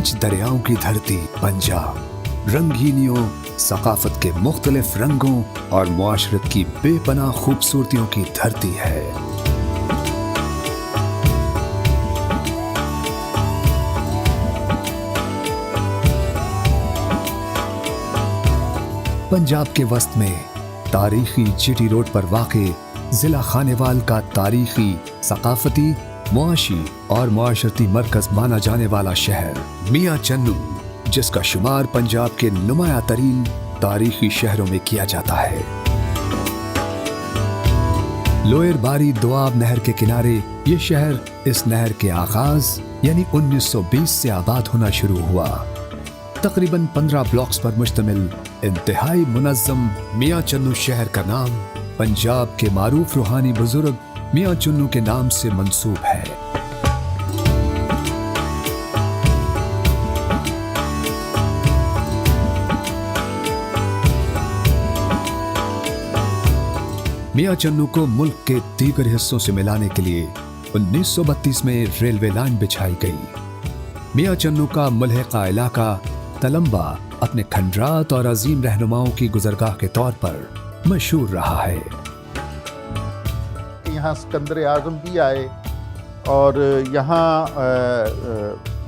पांच दरियाओं की धरती पंजाब रंगीनियों, सकाफत के मुख्तलिफ रंगों और मुआशरत की बेपनाह खूबसूरतियों की धरती है। पंजाब के वस्त में तारीखी जीटी रोड पर वाक़े जिला खानेवाल का तारीखी, सकाफती, मुआशी और मुआशरती मरकज माना जाने वाला शहर मियां चन्नू, जिसका शुमार पंजाब के नुमाया तरीन तारीखी शहरों में किया जाता है। लोअर बारी दोआब नहर के किनारे ये शहर इस नहर के आगाज यानी 1920 से आबाद होना शुरू हुआ। तकरीबन 15 ब्लॉक्स पर मुश्तमिल इंतहाई मुनज़्ज़म मियां चन्नू शहर का नाम पंजाब के मारूफ रूहानी बुजुर्ग मियां चन्नू के नाम से मंसूब है। मियां चन्नू को मुल्क के दीगर हिस्सों से मिलाने के लिए 1932 में रेलवे लाइन बिछाई गई। मियां चन्नू का मुल्हिका इलाका तलम्बा अपने खंडरात और अजीम रहनुमाओं की गुजरगाह के तौर पर मशहूर रहा है। यहाँ सिकंदर आज़म भी आए और यहाँ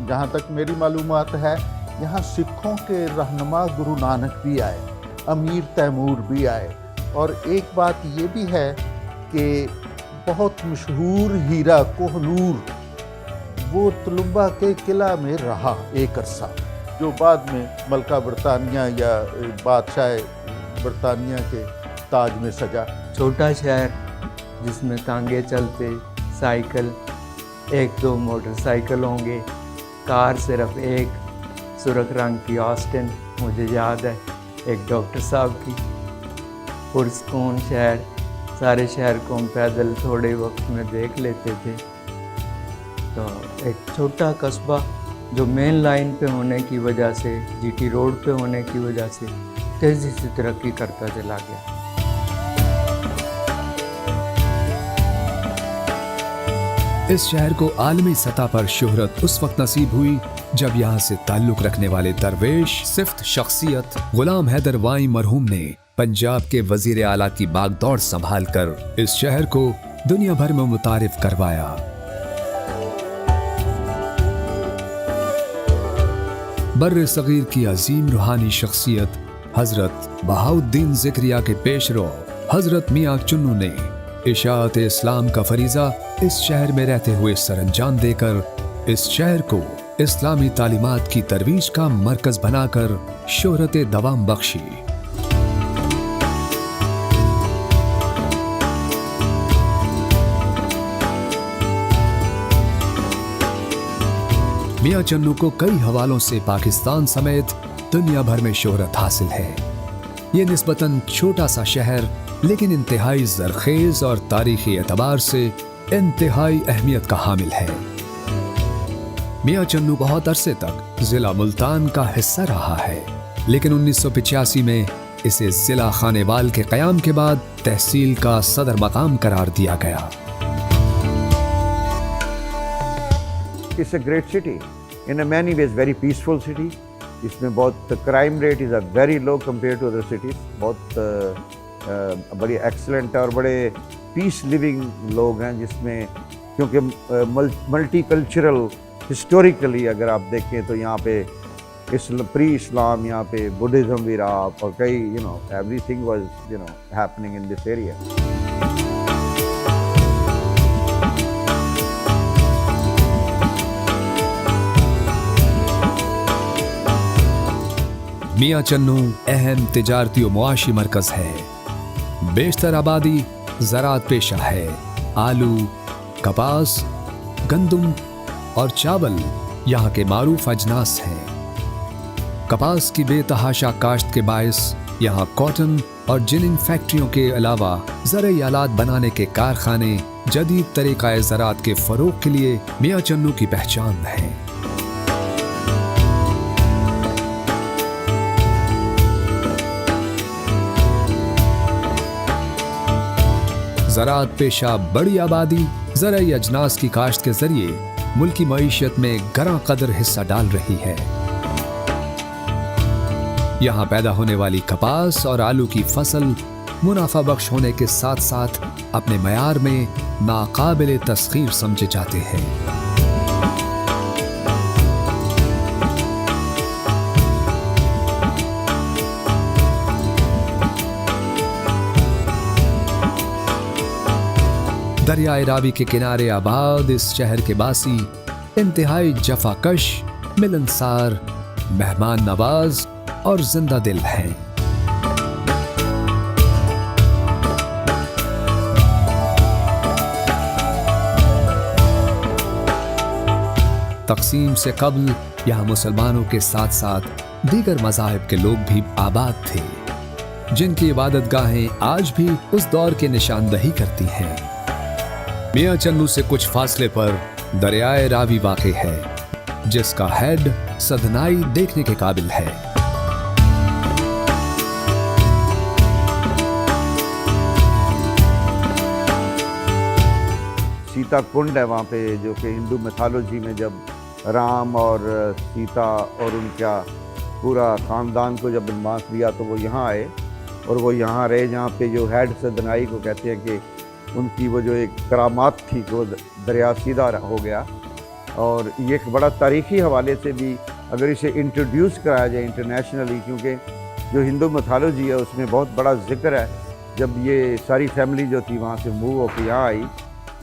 जहाँ तक मेरी मालूमात है यहाँ सिखों के रहनुमा गुरु नानक भी आए, अमीर तैमूर भी आए। और एक बात ये भी है कि बहुत मशहूर हीरा कोहनूर वो तलुम्बा के किला में रहा एक अरसा, जो बाद में मलका बरतानिया या बादशाह बरतानिया के ताज में सजा। छोटा शहर जिसमें टांगे चलते, साइकिल, 1-2 मोटरसाइकिल होंगे, कार सिर्फ एक, सुर्ख रंग की ऑस्टिन मुझे याद है, एक डॉक्टर साहब की। पुरस्कून शहर, सारे शहर को हम पैदल थोड़े वक्त में देख लेते थे। तो एक छोटा कस्बा जो मेन लाइन पे होने की वजह से, जीटी रोड पे होने की वजह से तेज़ी से तरक्की करता चला गया। इस शहर को आलमी सतह पर शोहरत उस वक्त नसीब हुई जब यहाँ से ताल्लुक रखने वाले दरवेश सिफ्त शख्सियत गुलाम हैदर वाई मरहूम ने पंजाब के वजीर आला की बागदौड़ संभाल कर इस शहर को दुनिया भर में मुतारिफ करवाया। बर्र सगीर की अजीम रूहानी शख्सियत हजरत बहाउद्दीन ज़िक्रिया के पेशरो हजरत मियां चन्नू ने इशाअत इस्लाम का फरीज़ा इस शहर में रहते हुए सरअंजाम देकर इस शहर को इस्लामी तालीमात की तरवीज का मरकज बनाकर शोहरत दवाम बख्शी। मियां चन्नू को कई हवालों से पाकिस्तान समेत दुनिया भर में शोहरत हासिल है। ये निस्बतन छोटा सा शहर लेकिन इंतहाई ज़रखेज़ और तारीखी एतबार से इंतहाई अहमियत का हामिल है। मियां चन्नू बहुत अरसे तक जिला मुल्तान का हिस्सा रहा है, लेकिन 1985 में इसे जिला खानेवाल के क़याम के बाद तहसील का सदर मकाम करार दिया गया। It's a great city, in a many ways very peaceful city. इसमें बहुत crime rate is very low compare to other cities. बहुत बड़ी एक्सलेंट और बड़े पीस लिविंग लोग हैं, जिसमें क्योंकि मल्टी कल्चरल हिस्टोरिकली अगर आप देखें तो यहाँ पे प्री इस्लाम यहाँ पे बुद्धिज़्म भी रहा और कई everything was happening in this area. Mian Channu अहम तिजारती और मुआशी मरकज है। बेशतर आबादी ज़राअत पेशा है। आलू, कपास, गंदम और चावल यहाँ के मारूफ अजनास हैं। कपास की बेतहाशा काश्त के बायस यहाँ कॉटन और जिनिंग फैक्ट्रियों के अलावा ज़रई आलात बनाने के कारखाने जदीद तरीक़ाए ज़राअत के फ़रोग़ के लिए मियां चन्नू की पहचान है। ज़राअत पेशा बड़ी आबादी ज़रई अजनास की काश्त के जरिए मुल्की मईशत में गरा कदर हिस्सा डाल रही है। यहाँ पैदा होने वाली कपास और आलू की फसल मुनाफा बख्श होने के साथ साथ अपने मयार में नाकाबिले तस्खीर समझे जाते हैं। दरियाए रावी के किनारे आबाद इस शहर के बासी इंतहाई जफाकश, मिलनसार, मेहमान नवाज और जिंदा दिल हैं। तक़सीम से कबल यहाँ मुसलमानों के साथ साथ दीगर मज़ाहिब के लोग भी आबाद थे, जिनकी इबादत गाहें आज भी उस दौर की निशानदही करती हैं। मियाँ चन्नू से कुछ फासले पर दरियाए रावी वाक़े है, जिसका हेड सदनाई देखने के काबिल है। सीता कुंड है वहाँ पे, जो कि हिंदू मैथोलॉजी में जब राम और सीता और उनका पूरा ख़ानदान को जब बनवास दिया तो वो यहाँ आए और वो यहाँ रहे, जहाँ पे जो हेड सदनाई को कहते हैं कि उनकी वो जो एक करामात थी वो दरिया सीधा हो गया। और ये एक बड़ा तारीख़ी हवाले से भी अगर इसे इंट्रोड्यूस कराया जाए इंटरनेशनली, क्योंकि जो हिंदू मैथोलॉजी है उसमें बहुत बड़ा जिक्र है, जब ये सारी फैमिली जो थी वहाँ से मूव होकर यहाँ आई,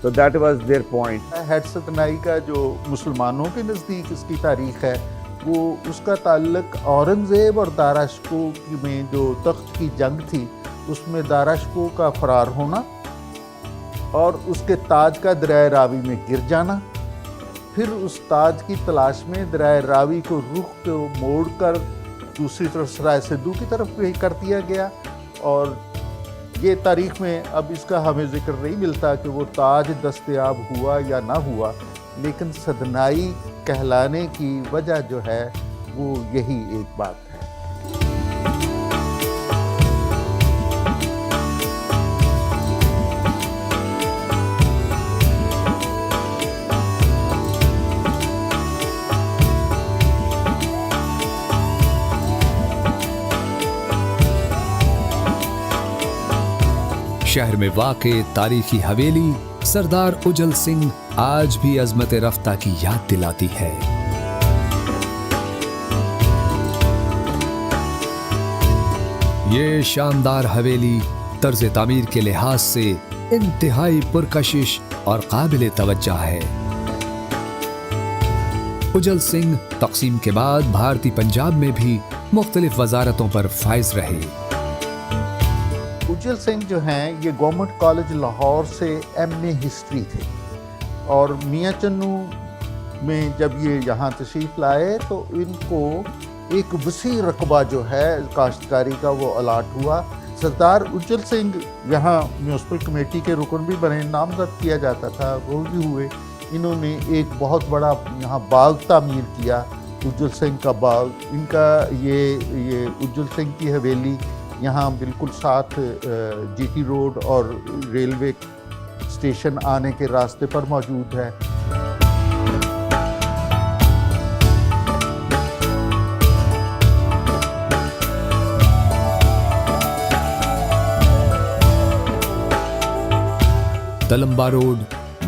तो that was there point. Head Sidhnai का जो मुसलमानों के नज़दीक इसकी तारीख़ है, वो उसका ताल्लुक औरंगज़ेब और दाराशको में जो तख्त की जंग थी उसमें दाराशको का फ़रार होना और उसके ताज का दरियाए रावी में गिर जाना, फिर उस ताज की तलाश में दरियाए रावी को रुख को मोड़ कर दूसरी तरफ सराय सिद्धू की तरफ भी कर दिया गया। और ये तारीख़ में अब इसका हमें जिक्र नहीं मिलता कि वो ताज दस्तयाब हुआ या ना हुआ, लेकिन सदनाई कहलाने की वजह जो है वो यही एक बात है। शहर में वाक़े तारीखी हवेली सरदार उजल सिंह आज भी अजमत रफ्ता की याद दिलाती है। ये शानदार हवेली तर्ज तामीर के लिहाज से इंतहाई पुरकशिश और काबिल तवज्जो है। उजल सिंह तक़सीम के बाद भारतीय पंजाब में भी मुख्तलिफ वजारतों पर फाइज रहे। उज्जवल सिंह जो हैं ये गवर्नमेंट कॉलेज लाहौर से एमए हिस्ट्री थे और मियाँ चन्नू में जब ये यहाँ तशरीफ़ लाए तो इनको एक वसी रकबा जो है काश्तकारी का वो अलाट हुआ। सरदार उज्जवल सिंह यहाँ म्यूनसिपल कमेटी के रुकन भी बने, नामजद किया जाता था, वो भी हुए। इन्होंने एक बहुत बड़ा यहाँ बाग तामीर किया, उज्जवल सिंह का बाग। इनका ये उज्जवल सिंह की हवेली यहाँ बिल्कुल साथ जीटी रोड और रेलवे स्टेशन आने के रास्ते पर मौजूद है। तलम्बा रोड,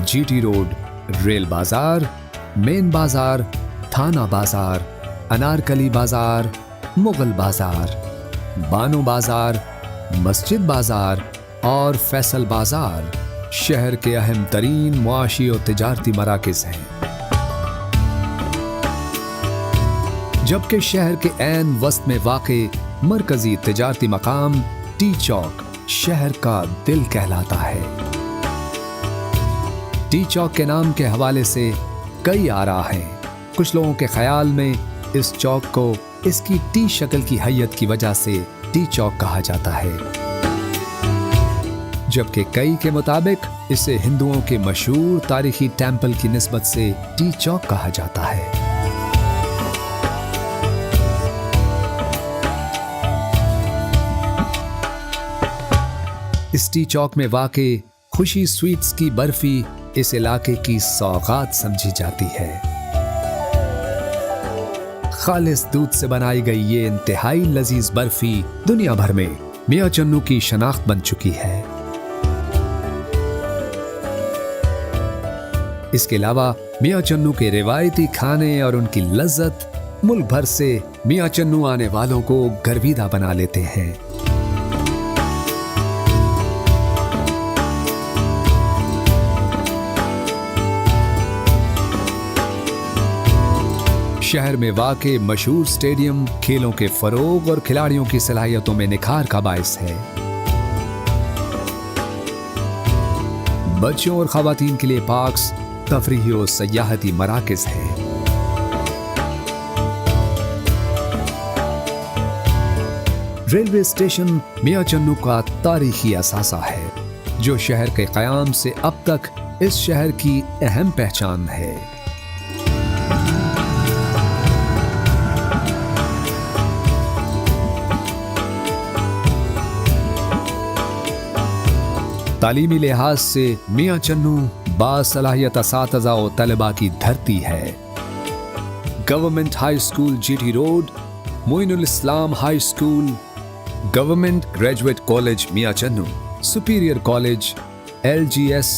जीटी रोड, रेल बाजार, मेन बाजार, थाना बाजार, अनारकली बाजार, मुगल बाजार, बानो बाजार, मस्जिद बाजार और फैसल बाजार शहर के अहम तरीन मुआशी और तिजारती मराकिज़ हैं। जबकि शहर के ऐन वस्त में वाक़े मरकजी तिजारती मकाम टी चौक शहर का दिल कहलाता है। टी चौक के नाम के हवाले से कई आरा हैं। कुछ लोगों के ख्याल में इस चौक को इसकी टी शक्ल की हैयत की वजह से टी चौक कहा जाता है, जबकि कई के मुताबिक इसे हिंदुओं के मशहूर तारीखी टेंपल की निस्बत से टी चौक कहा जाता है। इस टी चौक में वाक़े खुशी स्वीट्स की बर्फी इस इलाके की सौगात समझी जाती है। खालिस दूध से बनाई गई ये इंतहाई लजीज बर्फी दुनिया भर में मियां चन्नू की शनाख्त बन चुकी है। इसके अलावा मियां चन्नू के रिवायती खाने और उनकी लज्जत मुल्क भर से मियां चन्नू आने वालों को गर्विदा बना लेते हैं। शहर में वाक़े मशहूर स्टेडियम खेलों के फरोग और खिलाड़ियों की सलाहियतों में निखार का बायस है। बच्चों और खवातीन के लिए पार्क्स, तफरीही और सयाहती मराकज़ हैं। रेलवे स्टेशन मियां चन्नू का तारीखी असासा है, जो शहर के क़याम से अब तक इस शहर की अहम पहचान है। तालीमी लिहाज से मियां चन्नू बासलाहियत असातिज़ा और तलबा की धरती है। Government high school GT road, Moinul Islam high school, government graduate college Mian Channu, superior college, LGS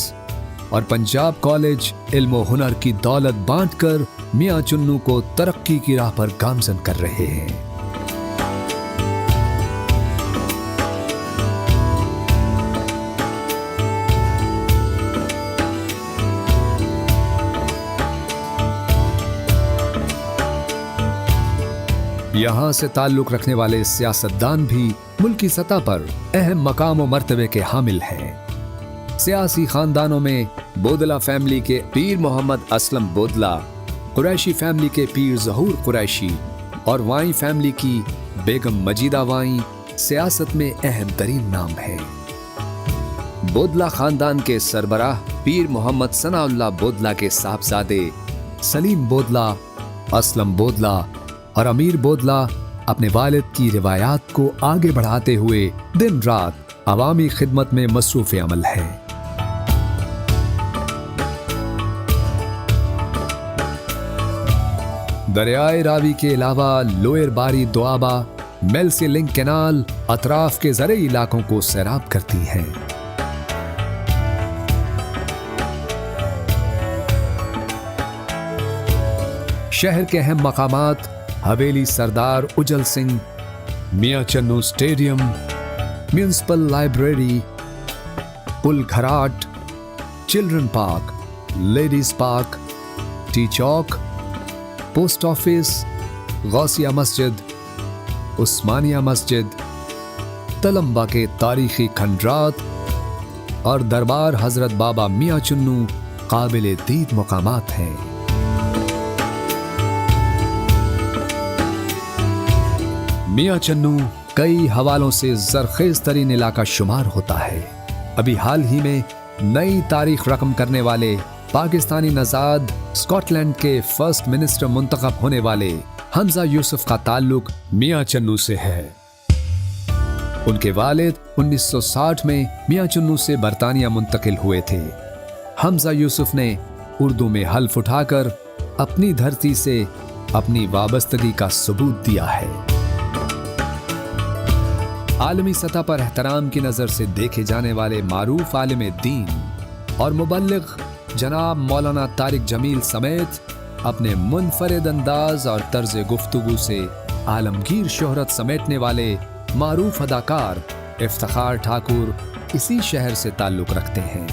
और पंजाब कॉलेज इल्म हुनर की दौलत बांटकर मियां चन्नू को तरक्की की राह पर गामजन कर रहे हैं। यहाँ से ताल्लुक रखने वाले सियासतदान भी मुल्की सतह पर अहम मकाम व मर्तबे के हामिल हैं। सियासी खानदानों में बोदला फैमिली के पीर मोहम्मद असलम बोदला, कुरैशी फैमिली के पीर ज़हूर कुरैशी और वाई फैमिली की बेगम मजीदा वाई सियासत में अहम तरीन नाम है। बोदला खानदान के सरबराह पीर मोहम्मद सनाउल्लाह बोदला के साहबजादे सलीम बोदला, असलम बोदला और अमीर बोदला अपने वालिद की रिवायात को आगे बढ़ाते हुए दिन रात अवामी खिदमत में मसरूफ़ अमल है। दरियाए रावी के अलावा लोअर बारी दोआबा मेल से लिंक कैनाल अतराफ के ज़रई इलाकों को सैराब करती है। शहर के अहम मकामात Haveli Sardar Ujal Singh, Mian Channu stadium, municipal library, पुल घराट, children park, ladies park, T चौक, पोस्ट ऑफिस, गौसिया मस्जिद, उस्मानिया मस्जिद, तलम्बा के तारीखी खंडरात और दरबार हजरत बाबा मियां चन्नू काबिल दीद मकामात हैं। मियां चन्नू कई हवालों से ज़रखेज़ तरीन इलाका शुमार होता है। अभी हाल ही में नई तारीख रकम करने वाले पाकिस्तानी नज़ाद स्कॉटलैंड के फर्स्ट मिनिस्टर मुंतखब होने वाले हमजा यूसुफ का ताल्लुक मियां चन्नू से है। उनके वालिद 1960 में मियां चन्नू से बरतानिया मुंतकिल हुए थे। हमजा यूसुफ ने उर्दू में हल्फ उठाकर अपनी धरती से अपनी वाबस्तगी का सबूत दिया है। आलमी सतह पर एहतराम की नज़र से देखे जाने वाले मारूफ आलिम दीन और मुबल्लिग जनाब मौलाना तारिक जमील समेत अपने मुनफरिद अंदाज और तर्ज गुफ्तगू से आलमगीर शोहरत समेटने वाले मारूफ अदाकार इफ्तिखार ठाकुर इसी शहर से ताल्लुक़ रखते हैं।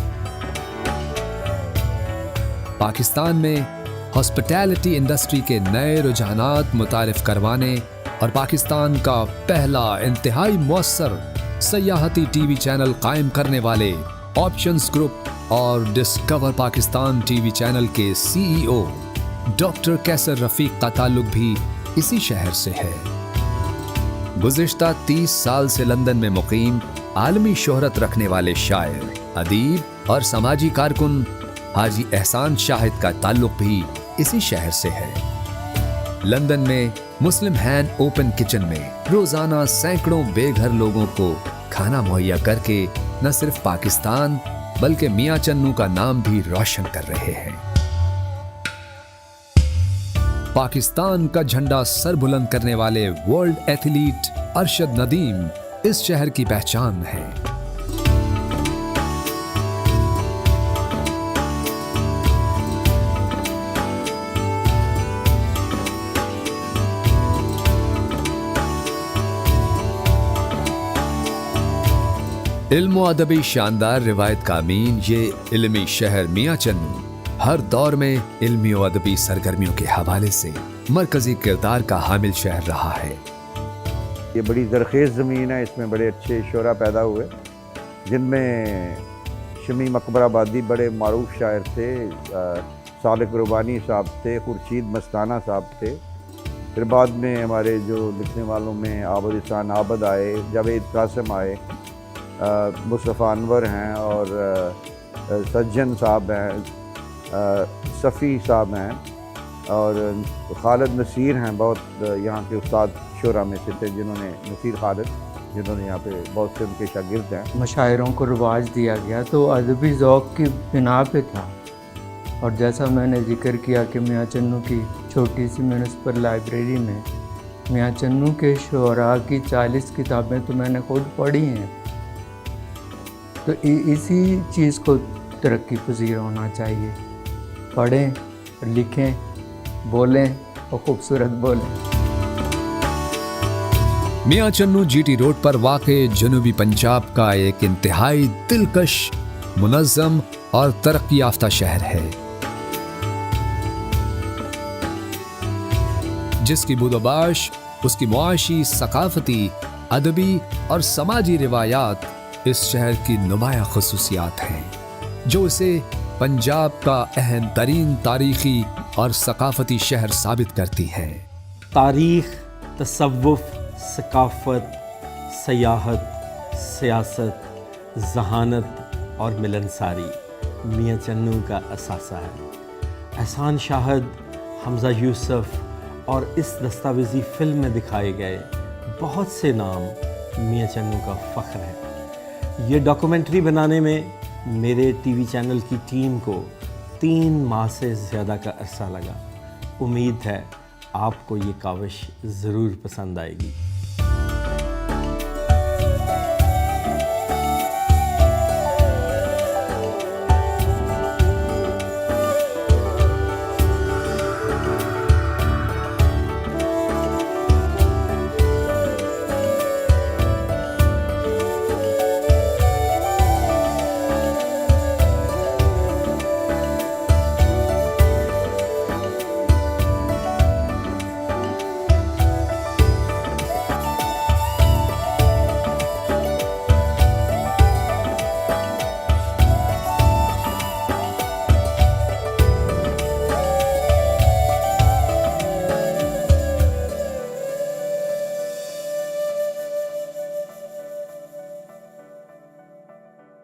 पाकिस्तान में हॉस्पिटैलिटी इंडस्ट्री के नए रुझानात मुतारिफ करवाने और पाकिस्तान का पहला इंतहाई मुअस्सर सयाहती टीवी चैनल कायम करने वाले ऑप्शंस ग्रुप और डिस्कवर पाकिस्तान टीवी चैनल के CEO डॉक्टर कैसर रफीक का ताल्लुक भी इसी शहर से है। गुज़िश्ता 30 साल से लंदन में मुकीम आलमी शोहरत रखने वाले शायर, अदीब और समाजी कारकुन हाजी एहसान शाहिद का ताल्लुक भी इसी शहर से है। लंदन में मुस्लिम हैंड ओपन किचन में रोजाना सैकड़ों बेघर लोगों को खाना मुहैया करके न सिर्फ पाकिस्तान बल्कि मियां चन्नू का नाम भी रोशन कर रहे हैं। पाकिस्तान का झंडा सर बुलंद करने वाले वर्ल्ड एथलीट अरशद नदीम इस शहर की पहचान है। इल्म व अदबी शानदार रिवायत का अमीन ये इल्मी शहर मियां चन्नू हर दौर में इल्मी व अदबी सरगर्मियों के हवाले से मरकजी किरदार का हामिल शहर रहा है। ये बड़ी ज़रख़ेज़ ज़मीन है, इसमें बड़े अच्छे शोरा पैदा हुए, जिनमें शमी मकबराबादी बड़े मारूफ शायर थे, सालिक रुबानी साहब थे, खुर्शीद मस्ताना साहब थे। फिर बाद में हमारे जो लिखने वालों में आबद इहसान आबद आए, जावेद कासिम आए, मुस्तफ़ा अनवर हैं और सज्जन साहब हैं, सफ़ी साहब हैं और खालिद नसीर हैं। बहुत यहाँ के उस्ताद शोरा में से थे जिन्होंने, नसीर खालिद, जिन्होंने यहाँ पे बहुत से उनके शागिर्द हैं। मशायरों को रिवाज दिया गया तो अदबी ज़ौक़ की बिना पे था। और जैसा मैंने जिक्र किया कि मियां चन्नू की छोटी सी म्यूनिसिपल लाइब्रेरी में मियां चन्नू के शुअरा की 40 किताबें तो मैंने खुद पढ़ी हैं। तो इसी चीज़ को तरक्की पजीर होना चाहिए। पढ़ें, लिखें, बोलें और खूबसूरत बोलें। मियां चन्नू जीटी रोड पर वाक़े जनूबी पंजाब का एक इंतहाई दिलकश, मुनज़्ज़म और तरक्की याफ्ता शहर है, जिसकी बुदोबाश उसकी मुआशी, सकाफती, अदबी और समाजी रिवायात इस शहर की नुमाया खुसूसियात हैं, जो इसे पंजाब का अहम तरीन तारीखी और सकाफती शहर साबित करती हैं। तारीख, तसव्वुफ, सकाफत, सयाहत, सियासत, जहानत और मिलनसारी मियां चन्नू का असासा है। एहसान शाहद, हमज़ा यूसुफ और इस दस्तावेज़ी फ़िल्म में दिखाए गए बहुत से नाम मियां चन्नू का फ़ख्र है। ये डॉक्यूमेंट्री बनाने में मेरे टीवी चैनल की टीम को 3 माह से ज़्यादा का अरसा लगा। उम्मीद है आपको ये काविश ज़रूर पसंद आएगी।